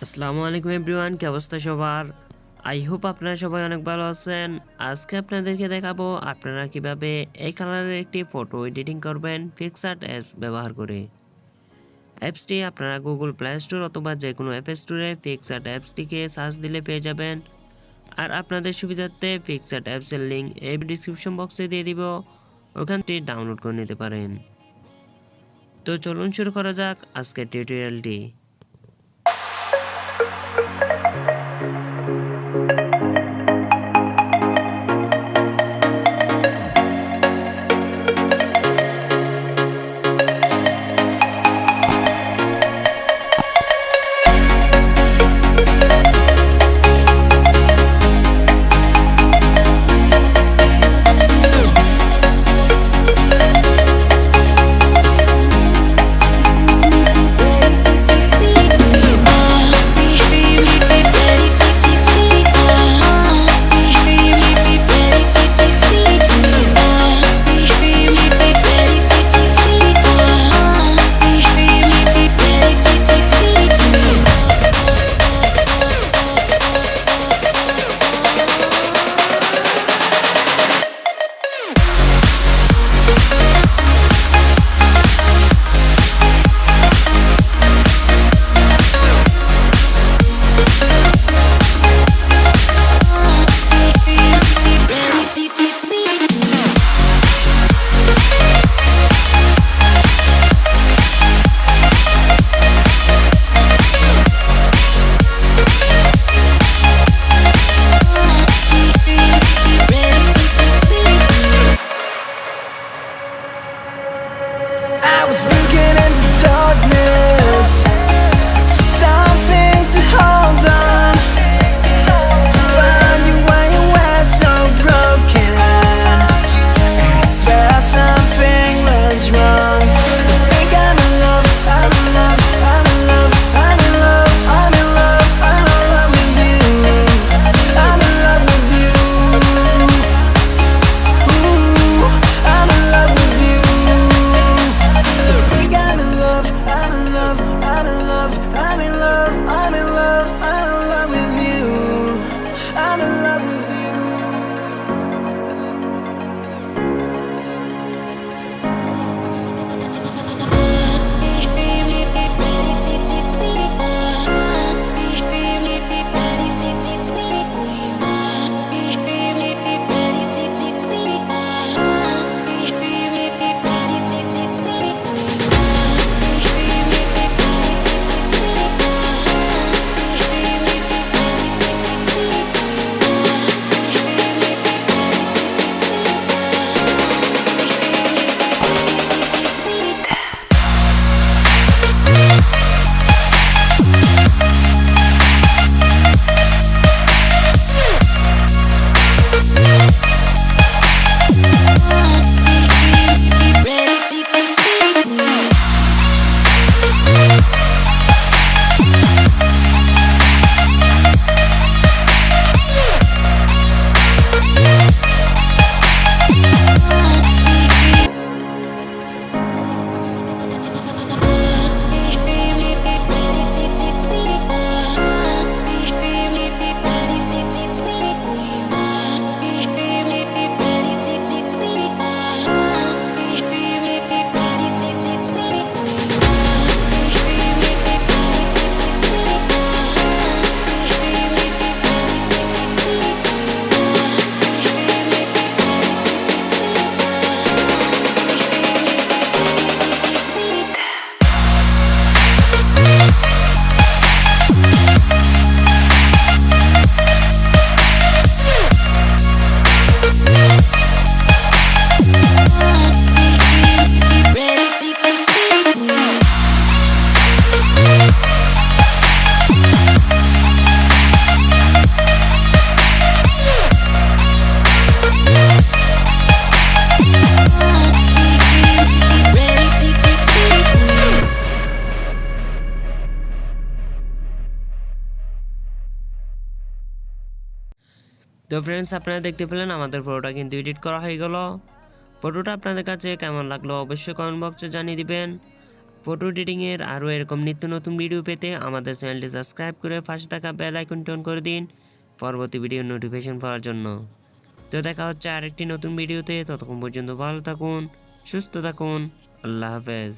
আসসালামু আলাইকুম এভরিওয়ান, কি অবস্থা সবার? আই হোপ আপনারা সবাই অনেক ভালো আছেন। আজকে আপনাদেরকে দেখাবো আপনারা কিভাবে এই কালারের একটি ফটো এডিটিং করবেন পিক্সার্ট অ্যাপ ব্যবহার করে। অ্যাপসটি আপনারা গুগল প্লে স্টোর অথবা যে কোনো অ্যাপ স্টোরে পিক্সার্ট অ্যাপসটিকে সার্চ দিলে পেয়ে যাবেন। আর আপনাদের সুবিধার্থে পিক্সার্ট অ্যাপসের লিঙ্ক এই ডিসক্রিপশন বক্সে দিয়ে দিব, ওখানটি ডাউনলোড করে নিতে পারেন। তো চলুন শুরু করা যাক আজকের টিউটোরিয়ালটি। তো फ्रेंड्स আপনারা দেখতে পেলেন আমাদের ফটোটা কিন্তু এডিট করা হয়ে গেল। ফটোটা আপনাদের কাছে কেমন লাগলো অবশ্যই কমেন্ট বক্সে জানিয়ে দিবেন। ফটো এডিটিংয়ের আরও এরকম নিত্য নতুন ভিডিও পেতে আমাদের চ্যানেলটি সাবস্ক্রাইব করে পাশে থাকা বেল আইকনটি অন করে দিন পরবর্তী ভিডিওর নোটিফিকেশন পাওয়ার জন্য। তো দেখা হচ্ছে আরেকটি নতুন ভিডিওতে, ততক্ষণ পর্যন্ত ভালো থাকুন, সুস্থ থাকুন, আল্লাহ হাফেজ।